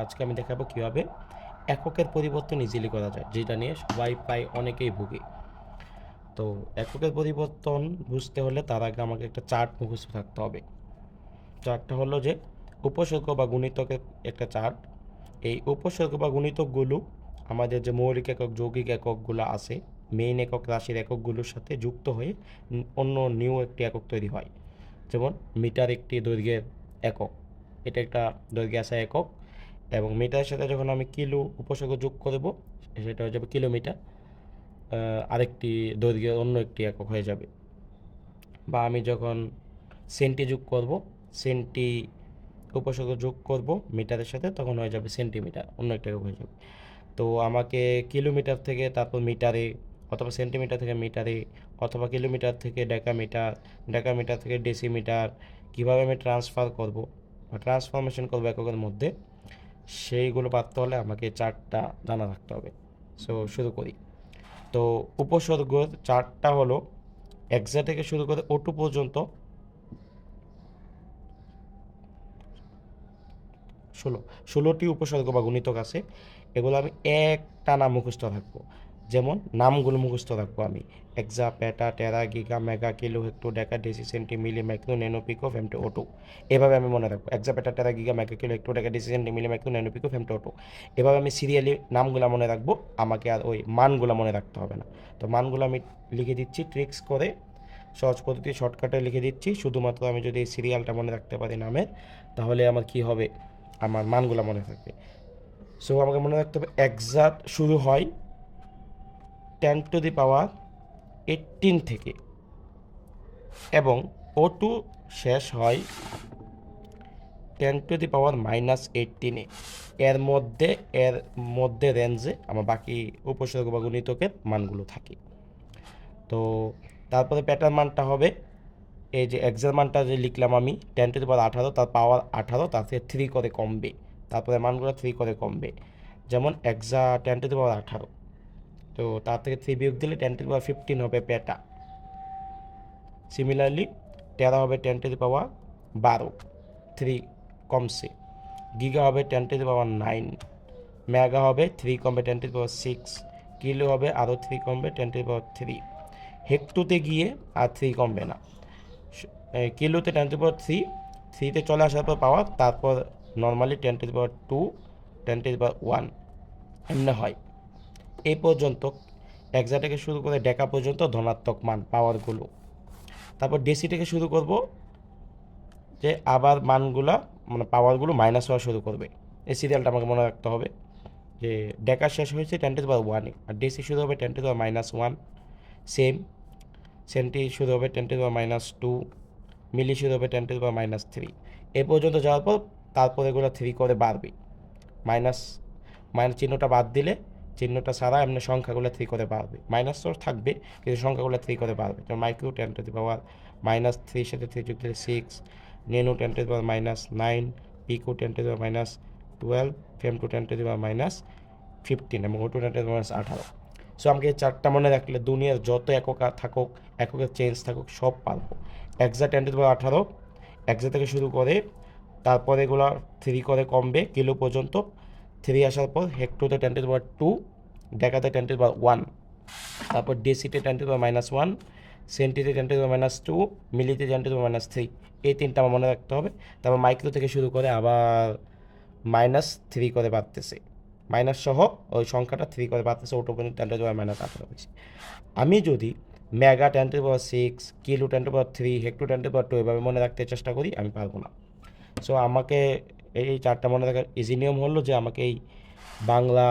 আজকে আমি দেখাবো কীভাবে এককের পরিবর্তন ইজিলি করা যায়, যেটা নিয়ে সবাই প্রায় অনেকেই ভুগে। তো এককের পরিবর্তন বুঝতে হলে তার আগে আমাকে একটা চার্ট মুখস্থ থাকতে হবে। চার্টটা হলো যে উপসর্গ বা গুণিতকের একটা চার্ট। এই উপসর্গ বা গুণিতকগুলো আমাদের যে মৌলিক একক যৌগিক এককগুলো আছে, মেইন একক রাশির এককগুলোর সাথে যুক্ত হয়ে অন্য নিউ একটি একক তৈরি হয়। যেমন মিটার একটি দৈর্ঘ্যের একক, এটা একটা দৈর্ঘ্যে আসা একক, এবং মিটারের সাথে যখন আমি কিলো উপসর্গ যোগ করব সেটা হয়ে যাবে কিলোমিটার, আরেকটি দৈর্ঘ্যের অন্য একটি একক হয়ে যাবে। বা আমি যখন সেন্টি যোগ করব, সেন্টি উপসর্গ যোগ করব মিটারের সাথে, তখন হয়ে যাবে সেন্টিমিটার, অন্য একটা একক হয়ে যাবে। তো আমাকে কিলোমিটার থেকে তারপর মিটারে, অথবা সেন্টিমিটার থেকে মিটারে, অথবা কিলোমিটার থেকে ডেকামিটার, ডেকামিটার থেকে ডেসিমিটার কীভাবে আমি ট্রান্সফার করব বা ট্রান্সফরমেশন করবো এককের মধ্যে, সেইগুলো পারতে হলে আমাকে চারটা জানা রাখতে হবে। সো শুরু করি। তো উপসর্গের চারটা হলো এক্সা থেকে শুরু করে ওটু পর্যন্ত 16টি উপসর্গ বা গুণিতক আছে। এগুলো আমি এক টানা মুখস্থ রাখবো। যেমন নামগুলো মুখস্থ রাখবো আমি: এক্সা, পেটা, টেরা, গিগা, মেগা, কিলো, হেক্টো, ডেকা, ডেসি, সেন্টি, মিলি, মাইক্রো, ন্যানো, পিকো, ফেমটো, ওটো। এভাবে আমি মনে রাখবো: এক্সা, পেটা, টেরা, গিগা, মেগা, কিলো, হেক্টো, ডেকা, ডেসি, সেন্টি, মিলি, মাইক্রো, ন্যানো, পিকো, ফেমটো, ওটো। এভাবে আমি সিরিয়ালি নামগুলো মনে রাখবো, আমাকে আর ওই মানগুলো মনে রাখতে হবে না। তো মানগুলো আমি লিখে দিচ্ছি ট্রিক্স করে, সহজ পদ্ধতি শর্টকাটে লিখে দিচ্ছি। শুধুমাত্র আমি যদি এই সিরিয়ালটা মনে রাখতে পারি নামের, তাহলে আমার কি হবে, আমার মানগুলো মনে থাকবে। সো আমাকে মনে রাখতে হবে এক্সাক্ট শুরু হয় 10⁻18 থেকে, এবং O2 শেষ হয় 10⁻−18-এ। এর মধ্যে রেঞ্জে আমার বাকি উপসর্গ বা গুণিতকের মানগুলো থাকে। তো তারপরে প্যাটার্ন মানটা হবে, এই যে এক্সার মানটা যে লিখলাম আমি 10⁻18, তার পাওয়ার 18, তার থেকে 3 করে কমবে, তারপরে মানগুলো 3 করে কমবে। যেমন এক্সা 10⁻18, তো তার থেকে 3 বিয়োগ দিলে 10⁻15 হবে পেটা। সিমিলারলি টেরা হবে 10⁻12, 3 কমছে। গিগা হবে 10⁻9, মেগা হবে 3 কমবে 10⁻6, কিলো হবে আরও 3 কমবে 10⁻3, হেক্টোতে গিয়ে আর 3 কমবে না। কিলোতে 10⁻3, 3তে চলে আসার পর পাওয়ার, তারপর নর্মালি 10⁻2, 10⁻1 এমনি হয়। এই পর্যন্ত এক্সা থেকে শুরু করে ডেকা পর্যন্ত ধনাত্মক মান পাওয়ারগুলো। তারপর ডেসি থেকে শুরু করব, যে আবার মানগুলা মানে পাওয়ারগুলো মাইনাস হওয়া শুরু করবে। এই সিরিয়ালটা আমাকে মনে রাখতে হবে, যে ডেকা শেষ হয়েছে 10⁻1, আর ডেসি শুরু হবে 10⁻−1, সেম। সেন্টি শুরু হবে 10⁻−2, মিলি শুরু হবে 10⁻−3। এ পর্যন্ত যাওয়ার পর তারপর এগুলো 3 করে বাড়বে। মাইনাস মাইনাস চিহ্নটা বাদ দিলে, চিহ্নটা ছাড়া এমনি সংখ্যাগুলো 3 করে বাড়বে। মাইনাস তো থাকবে, কিন্তু সংখ্যাগুলো 3 করে বাড়বে। যেমন মাইক্রো 10⁻−3 সাথে 3 যোগ দিলে 6, নেনো 10⁻−9, পিকো 10⁻−12, ফেমটো 10⁻−15 এবং ওটু 10⁻18। সো আমাকে এই চারটা মনে রাখলে দুনিয়ার যত একক থাকুক, এককের চেঞ্জ থাকুক, সব পারবো। এক্সা 10⁻18, এক্সা থেকে শুরু করে তারপরে এগুলো 3 করে কমবে কিলো পর্যন্ত। 3 আসার পর হেক্টোতে 10⁻2, ডেকাতে 10⁻1, তারপর ডেসিতে 10⁻−1, সেন্টিতে 10⁻−2, মিলিতে 10⁻−3। এই তিনটা আমার মনে রাখতে হবে। তারপর মাইক্রো থেকে শুরু করে আবার -3 করে বাড়তেছে, মাইনাস সহ ওই সংখ্যাটা 3 করে বাড়তেছে, ওটো পর্যন্ত 10⁻−18 হয়েছে। আমি যদি মেগা 10⁻6, কিলো 10⁻3, হেক্টো 10⁻2 এভাবে মনে রাখতে চেষ্টা করি, আমি পারবো না। সো আমাকে এই চারটা মনে রাখার ইজি নিয়ম হলো যে আমাকে এই বাংলা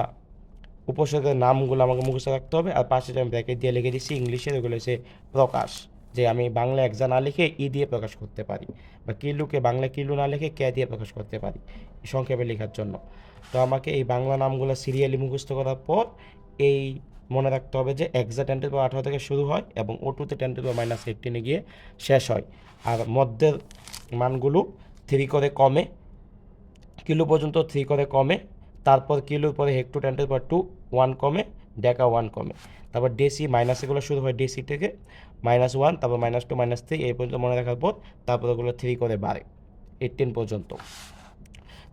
উপসর্গের নামগুলো আমাকে মুখস্থ রাখতে হবে, আর পাশে যে আমি ব্র্যাকেট দিয়ে লিখে দিচ্ছি ইংলিশে, ওগুলো হচ্ছে প্রকাশ, যে আমি বাংলা এক্সা না লিখে ই দিয়ে প্রকাশ করতে পারি, বা কিলোকে বাংলা কিলো না লিখে কে দিয়ে প্রকাশ করতে পারি সংক্ষেপে লেখার জন্য। তো আমাকে এই বাংলা নামগুলো সিরিয়ালি মুখস্থ করার পর এই মনে রাখতে হবে যে এক্সা 10⁻18 থেকে শুরু হয় এবং ওটুতে 10⁻−18 গিয়ে শেষ হয়, আর মধ্যের মানগুলো 3 করে কমে, কিলো পর্যন্ত 3 করে কমে, তারপর কিলোর পরে হেক্টো 10⁻2, 1 কমে, ডেকা 1 কমে। তারপর ডেসি মাইনাস এগুলো শুরু হয় ডেসি থেকে, -1, তারপর -2, -3 এই পর্যন্ত মনে রাখার পর তারপর ওগুলো 3 করে বাড়ে 18 পর্যন্ত।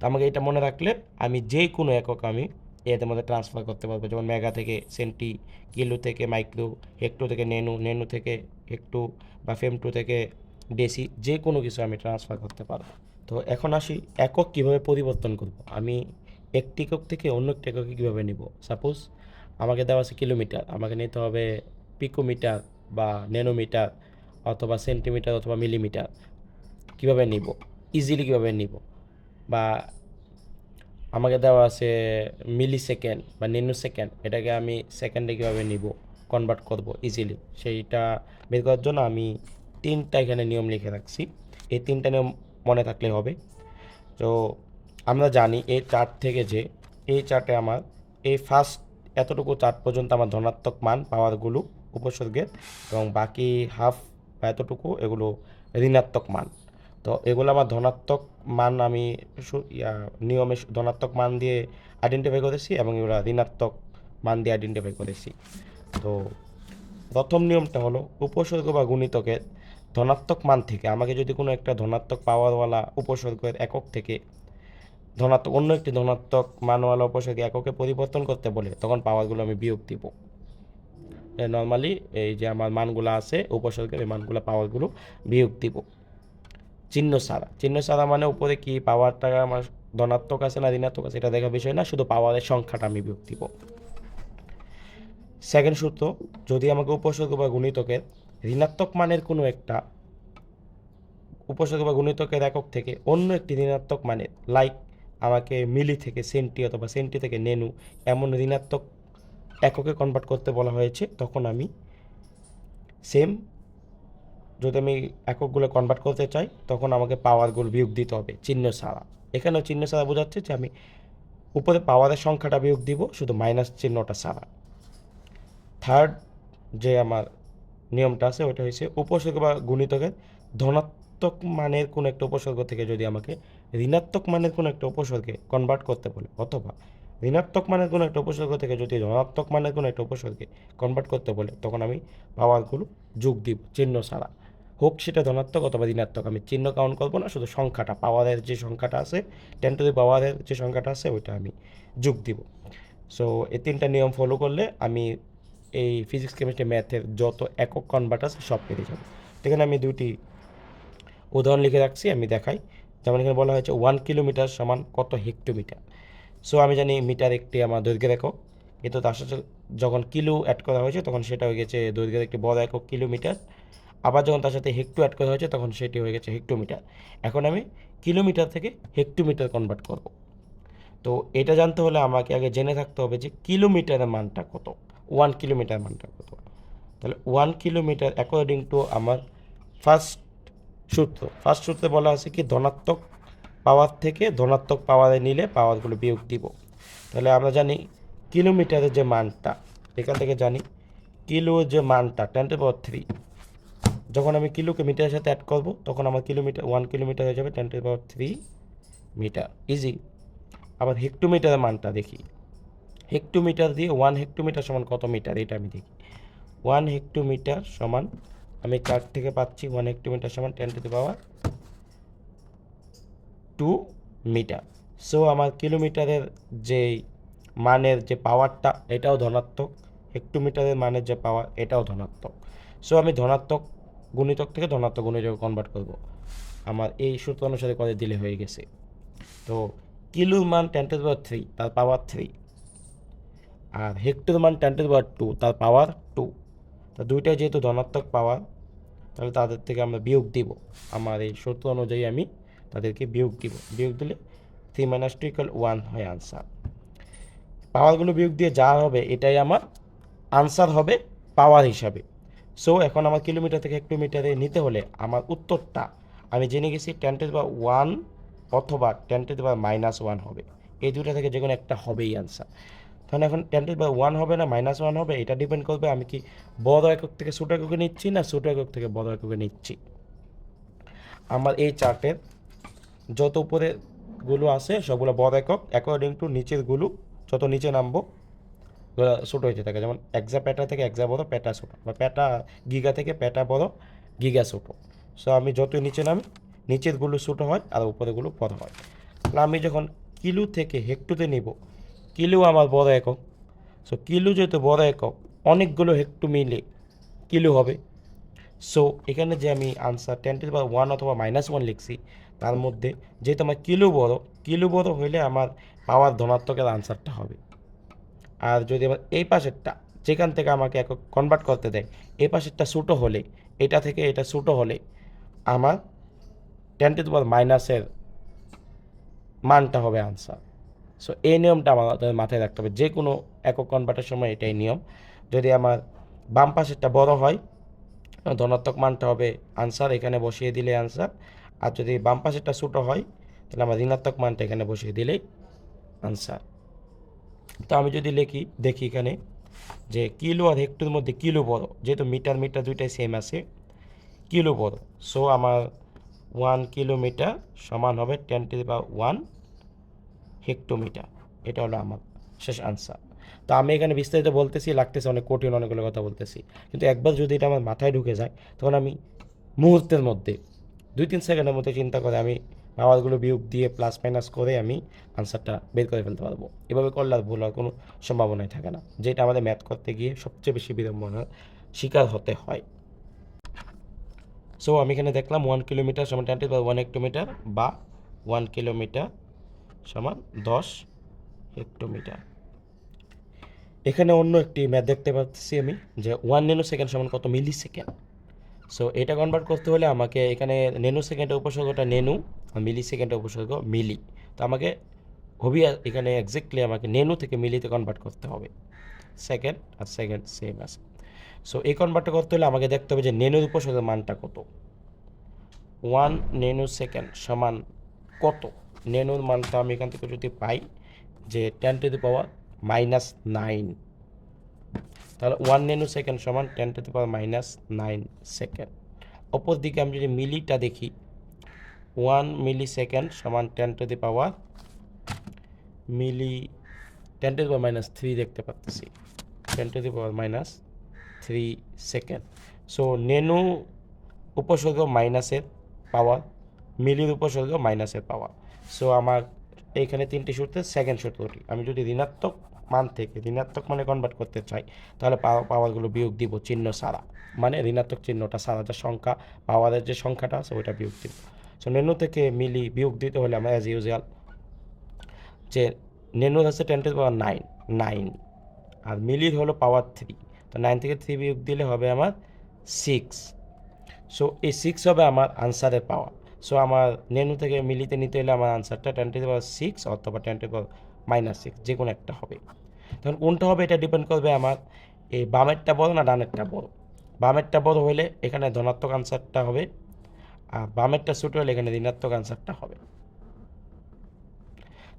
তো আমাকে এটা মনে রাখলে আমি যে কোনো একক আমি এর মধ্যে ট্রান্সফার করতে পারবো, যেমন মেগা থেকে সেন্টি, কিলো থেকে মাইক্রো, হেক্টো থেকে নেনো, নেনো থেকে হেক্টো বা ফেমটো থেকে ডেসি, যে কোনো কিছু আমি ট্রান্সফার করতে পারবো। তো এখন আসি একক কীভাবে পরিবর্তন করব। আমি একটি একক থেকে অন্য একটি এককে কীভাবে নিব। সাপোজ আমাকে দেওয়া আছে কিলোমিটার, আমাকে নিতে হবে পিকোমিটার বা ন্যানোমিটার অথবা সেন্টিমিটার অথবা মিলিমিটার। কীভাবে নিব, ইজিলি কীভাবে নিব, বা আমাকে দেওয়া আছে মিলি সেকেন্ড বা ন্যানো সেকেন্ড, এটাকে আমি সেকেন্ডে কীভাবে নিব, কনভার্ট করব ইজিলি, সেইটা বের করার জন্য আমি তিনটা এখানে নিয়ম লিখে রাখছি। এই তিনটা নিয়ম মনে থাকলে হবে। তো আমরা জানি এই চার্ট থেকে যে এই চার্টে আমার এই ফার্স্ট এতটুকু চার্ট পর্যন্ত আমার ধনাত্মক মান পাওয়ারগুলো উপসর্গের, এবং বাকি হাফ বা এতটুকু এগুলো ঋণাত্মক মান। তো এগুলো আমার ধনাত্মক মান আমি নিয়মে ধনাত্মক মান দিয়ে আইডেন্টিফাই করেছি এবং এগুলো ঋণাত্মক মান দিয়ে আইডেন্টিফাই করেছি। তো প্রথম নিয়মটা হলো উপসর্গ বা গুণিতকের ধনাত্মক মান থেকে আমাকে যদি কোনো একটা ধনাত্মক পাওয়ারওয়ালা উপসর্গের একক থেকে ধনাত্মক অন্য একটি ধনাত্মক মানওয়ালা উপসর্গে এককে পরিবর্তন করতে বলে, তখন পাওয়ারগুলো আমি বিয়োগ দিব। নর্মালি এই যে আমার মানগুলো আছে উপসর্গের, এই মানগুলো পাওয়ারগুলো বিয়োগ দিব চিহ্ন ছাড়া। চিহ্ন ছাড়া মানে উপরে কি পাওয়ারটা আমার ধনাত্মক আছে না ঋণাত্মক আছে এটা দেখার বিষয় না, শুধু পাওয়ারের সংখ্যাটা আমি বিয়োগ দিব। সেকেন্ড সূত্র, যদি আমাকে উপসর্গ বা গুণিতকের ঋণাত্মক মানের কোনো একটা উপসর্গ বা গুণিতকের একক থেকে অন্য একটি ঋণাত্মক মানের, লাইক আমাকে মিলি থেকে সেন্টি অথবা সেন্টি থেকে নেনু এমন ঋণাত্মক এককে কনভার্ট করতে বলা হয়েছে, তখন আমি সেম, যদি আমি এককগুলো কনভার্ট করতে চাই তখন আমাকে পাওয়ারগুলো বিয়োগ দিতে হবে চিহ্ন ছাড়া। এখানেও চিহ্ন ছাড়া বোঝাচ্ছে যে আমি উপরে পাওয়ারের সংখ্যাটা বিয়োগ দিব শুধু মাইনাস চিহ্নটা ছাড়া। থার্ড যে আমার নিয়মটা আছে ওটা হচ্ছে উপসর্গ বা গুণিতকের ধনাত্মক মানের কোনো একটা উপসর্গ থেকে যদি আমাকে ঋণাত্মক মানের কোনো একটা উপসর্গে কনভার্ট করতে বলে, অথবা ঋণাত্মক মানের কোনো একটা উপসর্গ থেকে যদি ধনাত্মক মানের কোনো একটা উপসর্গে কনভার্ট করতে বলে, তখন আমি পাওয়ারগুলো যোগ দিব চিহ্ন ছাড়া, হোক সেটা ধনাত্মক অথবা ঋণাত্মক। আমি চিহ্ন কাউন্ট করবো না, শুধু সংখ্যাটা পাওয়ারের যে সংখ্যাটা আছে 10 টু দি পাওয়ারের যে সংখ্যাটা আছে ওইটা আমি যোগ দিব। সো এই তিনটা নিয়ম ফলো করলে আমি এই ফিজিক্স কেমিস্ট্রি ম্যাথের যত একক কনভার্ট আছে সব পেরে যাবো। এখানে আমি দুইটি উদাহরণ লিখে রাখছি, আমি দেখাই। যেমন এখানে বলা হয়েছে 1 কিলোমিটার সমান কত হেক্টোমিটার। সো আমি জানি মিটার একটি আমার দৈর্ঘ্যের একক, কিন্তু তার সাথে যখন কিলো অ্যাড করা হয়েছে তখন সেটা হয়ে গেছে দৈর্ঘ্যের একটি বড় একক কিলোমিটার। আবার যখন তার সাথে হেক্টো অ্যাড করা হয়েছে তখন সেটি হয়ে গেছে হেক্টোমিটার। এখন আমি কিলোমিটার থেকে হেক্টোমিটার কনভার্ট করব। তো এটা জানতে হলে আমাকে আগে জেনে থাকতে হবে যে কিলোমিটারের মানটা কত, 1 কিলোমিটার মানটা কত। তাহলে 1 কিলোমিটার অ্যাকর্ডিং টু আমার ফার্স্ট সূত্রে বলা আছে কি ধনাত্মক পাওয়ার থেকে ধনাত্মক পাওয়ারে নিলে পাওয়ারগুলো বিয়োগ দিব। তাহলে আমরা জানি কিলোমিটারের যে মানটা, এখান থেকে জানি কিলোর যে মানটা 10⁻³ যখন আমি কিলোকে মিটারের সাথে অ্যাড করব তখন আমার কিলোমিটার 1 কিলোমিটার হয়ে যাবে 10⁻³ মিটার, ইজি। আবার হেক্টোমিটারের মানটা দেখি, হেক্টোমিটার দিয়ে 1 হেক্টোমিটার সমান কত মিটার এটা আমি দেখি। 1 হেক্টোমিটার সমান আমি চার্ট থেকে পাচ্ছি 1 হেক্টোমিটার সমান 10⁻² মিটার। সো আমার কিলোমিটারের যে মানের যে পাওয়ারটা এটাও ধনাত্মক, হেক্টোমিটারের মানের যে পাওয়ার এটাও ধনাত্মক। সো আমি ধনাত্মক গুণিতক থেকে ধনাত্মক গুণিতকে কনভার্ট করব। আমার এই সূত্র অনুসারে করে দিলে হয়ে গেছে। তো কিলোর মান 10⁻³ তার পাওয়ার 3, আর হেক্টর মান 10⁻² তার পাওয়ার 2। তো দুইটাই যেহেতু ধনাত্মক পাওয়ার, তাহলে তাদের থেকে আমরা বিয়োগ দিব। আমার এই সূত্র অনুযায়ী আমি তাদেরকে বিয়োগ দিব। বিয়োগ দিলে 3 - 2 = 1 হয় আনসার। পাওয়ারগুলো বিয়োগ দিয়ে যা হবে এটাই আমার আনসার হবে পাওয়ার হিসাবে। সো এখন আমার কিলোমিটার থেকে হেক্টোমিটারে নিতে হলে আমার উত্তরটা আমি জেনে গেছি 10⁻1 অথবা 10⁻−1 হবে। এই দুটো থেকে যে কোনো একটা হবেই আনসার। তাহলে এখন 10⁻1 হবে না -1 হবে, এটা ডিপেন্ড করবে আমি কি বড় একক থেকে ছোট এককে নিচ্ছি না ছোট একক থেকে বড় এককে নিচ্ছি। আমার এই চার্টের যত উপরে গুলো আছে সবগুলো বড় একক, অ্যাকর্ডিং টু নিচের গুলো যত নিচে নামবো ছোটো হয়েছে থাকে। যেমন এক্সা প্যাটা থেকে এক্সা বড় প্যাটা ছোটো, বা প্যাটা গিগা থেকে প্যাটা বড় গিগা ছোটো। সো আমি যতই নিচে নামি নিচেরগুলো ছোটো হয় আর উপরেগুলো বড় হয়। আমি যখন কিলো থেকে হেক্টুতে নিব, কিলো আমার বড় একক, সো কিলো যেহেতু বড় একক, অনেকগুলো হেক্টু মিলে কিলো হবে। সো এখানে যে আমি আনসার 10⁻1 অথবা -1 লিখছি, তার মধ্যে যেহেতু আমার কিলো বড় হইলে আমার পাওয়ার ধনাত্মকের আনসারটা হবে। আর যদি আমার এই পাশেরটা, যেখান থেকে আমাকে একক কনভার্ট করতে দেয়, এই পাশেরটা ছোটো হলে, এটা থেকে এটা ছোটো হলে আমার 10⁻⁻এর মানটা হবে আনসার। সো এই নিয়মটা আমাদের মাথায় রাখতে হবে, যে কোনো একক কনভার্টের সময় এটাই নিয়ম। যদি আমার বাম পাশেরটা বড় হয়, ধনাত্মক মানটা হবে আনসার, এখানে বসিয়ে দিলে আনসার। আর যদি বাম পাশেরটা ছোটো হয়, তাহলে আমার ঋণাত্মক মানটা এখানে বসিয়ে দিলেই আনসার। তো আমি যদি দেখি এখানে যে কিলো আর হেক্টরের মধ্যে কিলো বড়, যেহেতু মিটার দুইটাই সেম আছে, কিলো বড়। সো আমার 1 কিলোমিটার সমান হবে 10⁻1 হেক্টোমিটার। এটা হলো আমার শেষ আনসার। তো আমি এখানে বিস্তারিত বলতেছি, লাগতেছে অনেক কঠিন, অনেকগুলো কথা বলতেছি, কিন্তু একবার যদি এটা আমার মাথায় ঢুকে যায়, তখন আমি মুহূর্তের মধ্যে 2-3 সেকেন্ডের মধ্যে চিন্তা করে আমি পাওয়ারগুলো বিয়োগ দিয়ে প্লাস মাইনাস করে আমি আনসারটা বের করে ফেলতে পারবো। এভাবে করলে আর ভুল হওয়ার কোনো সম্ভাবনাই থাকে না, যেটা আমাদের ম্যাথ করতে গিয়ে সবচেয়ে বেশি বিড়ম্বনার শিকার হতে হয়। সো আমি এখানে দেখলাম 1 কিলোমিটার সমান 10⁻1 হেক্টোমিটার, বা 1 কিলোমিটার সমান 10 হেক্টোমিটার। এখানে অন্য একটি ম্যাথ দেখতে পাচ্ছি আমি, যে 1 ন্যানো সেকেন্ড সমান কত মিলি সেকেন্ড। সো এটা কনভার্ট করতে হলে আমাকে এখানে ন্যানো সেকেন্ডের উপসর্গটা ন্যানো আর মিলি সেকেন্ডের উপসর্গ মিলি। তো আমাকে এখানে এক্স্যাক্টলি আমাকে ন্যানো থেকে মিলিতে কনভার্ট করতে হবে। সেকেন্ড আর সেকেন্ড সেম আছে। সো এই কনভার্টটা করতে হলে আমাকে দেখতে হবে যে ন্যানোর উপসর্গের মানটা কত। 1 ন্যানো সেকেন্ড সমান কত, ন্যানোর মানটা আমি এখান থেকে যদি পাই যে 10⁻⁻9, তাহলে 1 ন্যানো সেকেন্ড সমান 10⁻⁻9 সেকেন্ড। অপর দিকে আমি যদি মিলিটা দেখি, 1 মিলি সেকেন্ড সমান 10⁻, মিলি 10⁻³ দেখতে পাচ্ছি, 10⁻³ সেকেন্ড। সো ন্যানো উপসর্গ মাইনাসের পাওয়ার, মিলির উপসর্গ মাইনাসের পাওয়ার। সো আমার এইখানে 3টি সূত্রে সেকেন্ড সূত্রটি, আমি যদি ঋণাত্মক মান থেকে ঋণাত্মক মানে কনভার্ট করতে চাই, তাহলে পাওয়ারগুলো বিয়োগ দিব চিহ্ন ছাড়া, মানে ঋণাত্মক চিহ্নটা ছাড়া, যে সংখ্যা পাওয়ারের যে সংখ্যাটা আছে ওইটা বিয়োগ দিব। সো ন্যানো থেকে মিলি বিয়োগ দিতে হলে আমরা অ্যাজ ইউজুয়াল, যে ন্যানোর হচ্ছে 10⁻9, আর মিলির হলো পাওয়ার 3, তো 9 থেকে 3 বিয়োগ দিলে হবে আমার 6। সো এই 6 হবে আমার আনসারের পাওয়ার। সো আমার ন্যানো থেকে মিলিতে নিতে হলে আমার আনসারটা 10⁻6 অথবা 10⁻⁻6, যে কোনো একটা হবে। তখন কোনটা হবে এটা ডিপেন্ড করবে আমার এই বামেরটা বড় না ডানেরটা বড়। বামেরটা বড় হলে এখানে ধনাত্মক আনসারটা হবে, আর বামেরটা ছোটো হলে এখানে ঋণাত্মক আনসারটা হবে।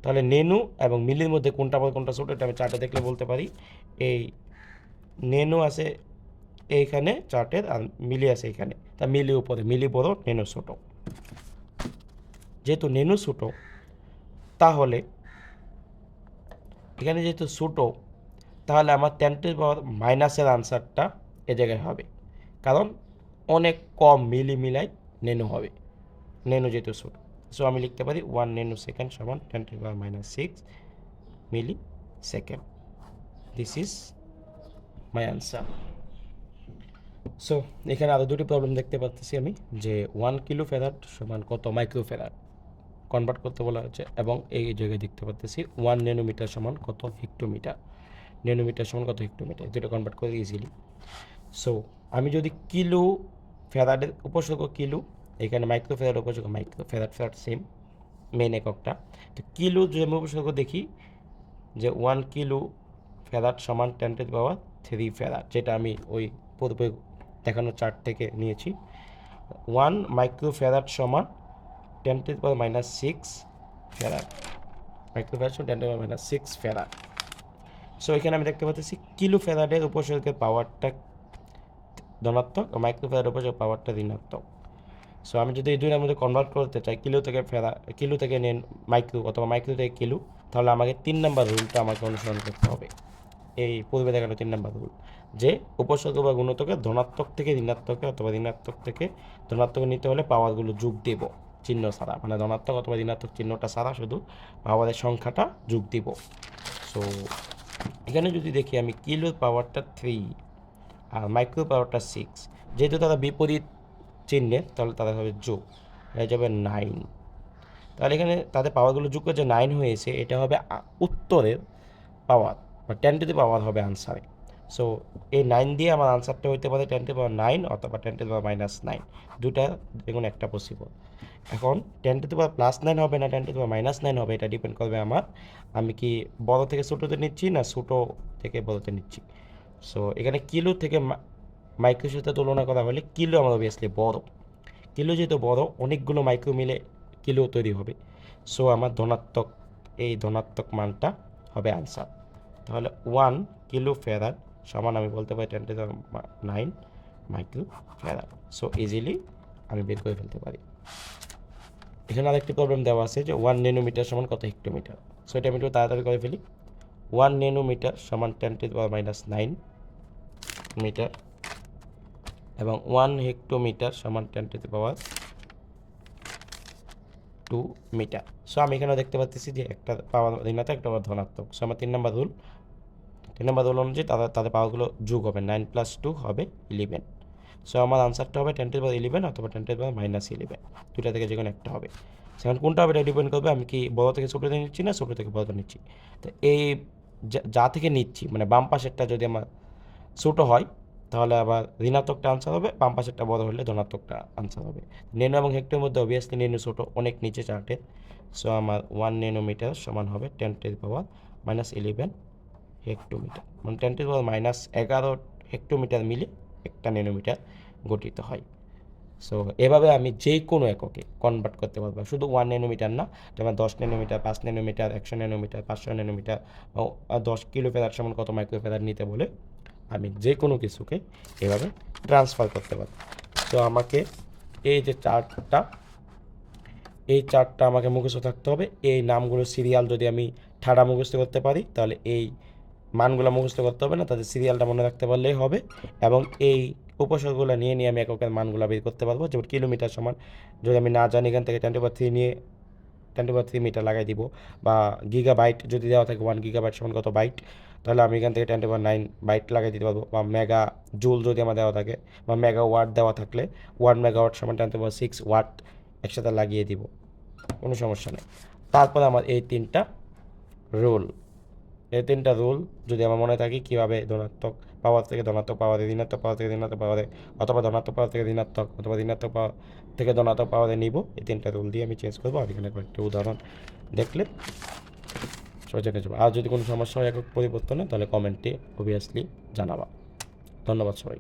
তাহলে ন্যানো এবং মিলির মধ্যে কোনটা বড় কোনটা ছোটো, এটা আমি চার্টে দেখলে বলতে পারি। এই ন্যানো আছে এইখানে চার্টের, আর মিলি আছে এইখানে, তা মিলি উপরে, মিলি বড় ন্যানো ছোটো। যেহেতু ন্যানো ছোটো, তাহলে এখানে যেহেতু ছোটো, তাহলে আমার 10⁻⁻এর আনসারটা এ জায়গায় হবে, কারণ অনেক কম মিলি মিলাই ন্যানো হবে, ন্যানো যেহেতু ছোটো। সো আমি লিখতে পারি 1 ন্যানো সেকেন্ড সমান 10⁻⁻6 millisecond. This is my answer. So এখানে আরও দুটি প্রবলেম দেখতে পাচ্ছি আমি, যে 1 কিলো ফ্যারাড সমান কত মাইক্রোফ্যারাড কনভার্ট করতে বলা হচ্ছে, এবং এই জায়গায় দেখতে পাচ্ছি 1 ন্যানোমিটার সমান কত হেক্টোমিটার, ন্যানোমিটার সমান কত হেক্টোমিটার, যেটা কনভার্ট করে ইজিলি। সো আমি যদি কিলো ফ্যারাডের উপসর্গ কিলো, এখানে মাইক্রোফ্যারাড উপসর্গ ফ্যারাড সেম মেন এককটা। তো কিলো যদি আমি উপসর্গ দেখি, যে 1 কিলো ফ্যারাড সমান 10⁻³ ফ্যারাড, যেটা আমি ওই পূর্বে দেখানো চার্ট থেকে নিয়েছি। 1 মাইক্রোফ্যারাড সমান 10⁻⁻6 ফ্যারাড, মাইক্রোফ্যারাড সমান 10⁻⁻6 ফ্যারাড। সো এখানে আমি দেখতে পাচ্ছি কিলো ফ্যারাডের উপসর্গের পাওয়ারটা ধনাত্মক, মাইক্রোফ্যারাডের উপসর্গের পাওয়ারটা ঋণাত্মক। সো আমি যদি এই দুইটার মধ্যে কনভার্ট করতে চাই, কিলো থেকে নেন মাইক্রো, অথবা মাইক্রো থেকে কিলো, তাহলে আমাকে 3 নম্বর রুলটা আমাকে অনুসরণ করতে হবে। এই পূর্বে দেখানো 3 নম্বর রুল, যে উপসর্গ বা গুণিতকে ধনাত্মক থেকে ঋণাত্মকে অথবা ঋণাত্মক থেকে ধনাত্মকে নিতে হলে পাওয়ারগুলো যোগ দেব। চিহ্ন ছাড়া, মানে ধনাত্মক অথবা ঋণাত্মক চিহ্নটা ছাড়া শুধু পাওয়ারের সংখ্যাটা যোগ দিব। সো এখানে যদি দেখি আমি কিলোর পাওয়ারটা 3 আর মাইক্রো পাওয়ারটা 6, যেহেতু তারা বিপরীত চিহ্নের তাহলে তাদের হবে যোগ, হয়ে যাবে 9। তাহলে এখানে তাদের পাওয়ারগুলো যোগ করে যে 9 হয়েছে, এটা হবে উত্তরের পাওয়ার বা 10 হবে আনসারে। সো এই 9 দিয়ে আমার আনসারটা হইতে পারে 10⁻9 অথবা 10⁻−9, দুটা যে কোনো একটা পসিবল। এখন 10⁻+9 হবে না 10⁻−9 হবে, এটা ডিপেন্ড করবে আমি কি বড় থেকে ছোটোতে নিচ্ছি না ছোটো থেকে বড়তে নিচ্ছি। সো এখানে কিলো থেকে মাইক্রোর সাথে তুলনা করা হলে কিলো আমার অবভিয়াসলি বড়, কিলো যেহেতু বড় অনেকগুলো মাইক্রো মিলে কিলো তৈরি হবে। সো আমার এই ধনাত্মক মানটা হবে আনসার। তাহলে 1 কিলো ফেরাড সমান আমি বলতে পারি 10⁻9 মাইক্রো ফেরাড। সো ইজিলি আমি বের করে ফেলতে পারি। এখানে আরেকটি প্রবলেম দেওয়া আছে যে 1 ন্যানোমিটার সমান কত হেক্টোমিটার। সো এটা আমি একটু তাড়াতাড়ি করে ফেলি। 1 ন্যানোমিটার সমান 10⁻−9 মিটার এবং 1 হেক্টোমিটার সমান 10⁻2 মিটার। সো আমি এখানে দেখতে পাচ্ছি যে একটা পাওয়ার ঋণাত্মক একটা পাওয়ার ধনাত্মক। সো আমার 3 নম্বর রুল অনুযায়ী তাদের পাওয়ারগুলো যোগ হবে, 9 + 2 হবে 11। সো আমার আনসারটা হবে 10⁻11 অথবা 10⁻−11, দুটা থেকে যে কোনো একটা হবে। সেখানে কোনটা হবে এটা ডিপেন্ড করবে আমি কি বড় থেকে ছোটোতে নিচ্ছি না ছোটো থেকে বড়তে নিচ্ছি। তো এই যা থেকে নিচ্ছি মানে বাম পাশেরটা যদি আমার ছোটো হয় তাহলে আবার ঋণাত্মকটা আনসার হবে, বাম পাশেরটা বড় হলে ধনাত্মকটা আনসার হবে। ন্যানো এবং হেক্টরের মধ্যে অবভিয়াসলি ন্যানো ছোটো, অনেক নিচে চার্টে। সো আমার 1 ন্যানোমিটার সমান হবে 10⁻−11 হেক্টোমিটার, মানে 10⁻−11 হেক্টোমিটার মিলে একটা ন্যানোমিটার গঠিত হয়। সো এভাবে আমি যে কোনো এককে কনভার্ট করতে পারবো, শুধু 1 ন্যানোমিটার না, যেমন 10 nanometre, 5 nanometre, 100 nanometre, 500 nanometre, 10 kilo farad সমান কত মাইক্রো ফেরাড নিতে বলে আমি যে কোনো কিছুকে এভাবে ট্রান্সফার করতে পারবো। তো আমাকে এই যে চার্টটা আমাকে মুখস্থ থাকতে হবে। এই নামগুলো সিরিয়াল যদি আমি ঠাড়া মুখস্থ করতে পারি তাহলে এই মানগুলো মুখস্থ করতে হবে না, তাদের সিরিয়ালটা মনে রাখতে পারলেই হবে। এবং এই উপসর্গগুলো নিয়ে নিয়ে আমি এককের মানগুলো বের করতে পারবো। যেমন কিলোমিটার সমান যদি আমি না জানি এখান থেকে 10⁻3 নিয়ে 10⁻3 মিটার লাগাই দিব, বা গিগাবাইট যদি দেওয়া থাকে 1 গিগাবাইট সমান কত বাইট, তাহলে আমি এখান থেকে 10⁻9 বাইট লাগাই দিতে পারবো। বা মেগা জুল যদি আমার দেওয়া থাকে বা মেগা ওয়াট দেওয়া থাকলে 1 মেগাওয়াট সমান 10⁻6 ওয়াট একসাথে লাগিয়ে দিব, কোনো সমস্যা নেই। তারপর আমার এই তিনটা রুল যদি আমার মনে থাকে কীভাবে ধনাত্মক পাওয়ার থেকে ধনাত্মক পাওয়ারে, ঋণাত্মক পাওয়ার থেকে ঋণাত্মক পাওয়ারে, অথবা ধনাত্মক পাওয়ার থেকে ঋণাত্মক, অথবা ঋণাত্মক পাওয়ার থেকে ধনাত্মক পাওয়ারে নিব, এই তিনটা রুল দিয়ে আমি চেঞ্জ করবো। আর এখানে কয়েকটি উদাহরণ দেখলে জেনে যাবো। আর যদি কোনো সমস্যা হয় একক পরিবর্তনে তাহলে কমেন্টে অবভিয়াসলি জানাবা। ধন্যবাদ সবাই।